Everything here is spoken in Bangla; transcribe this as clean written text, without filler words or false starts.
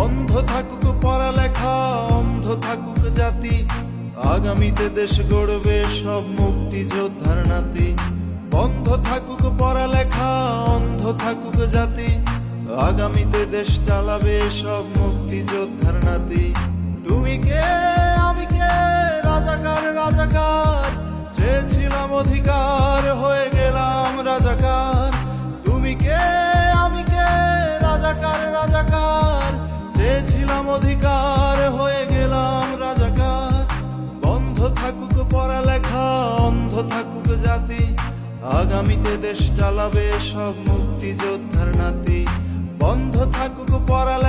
বন্ধ থাকুক পড়ালেখা, অন্ধ থাকুক জাতি, আগামীতে দেশ গড়বে সব মুক্তিযোদ্ধার নাতি। বন্ধ থাকুক পড়ালেখা, অন্ধ থাকুক জাতি, আগামীতে দেশ চালাবে সব মুক্তিযোদ্ধার নাতি। তুমি কে আমি কে, রাজাকার রাজাকার, চেয়েছিলাম অধিকার হয়ে গেলাম রাজাকার। তুমি কে আমি কে, রাজাকার রাজাকার, চেয়েছিলাম অধিকার হয়ে গেলাম রাজাকার। বন্ধ থাকুক পড়ালেখা, অন্ধ থাকুক জাতি, আগামীতে দেশ চালাবে সব মুক্তিযোদ্ধার নাতি। বন্ধ থাকুক পড়ালেখা,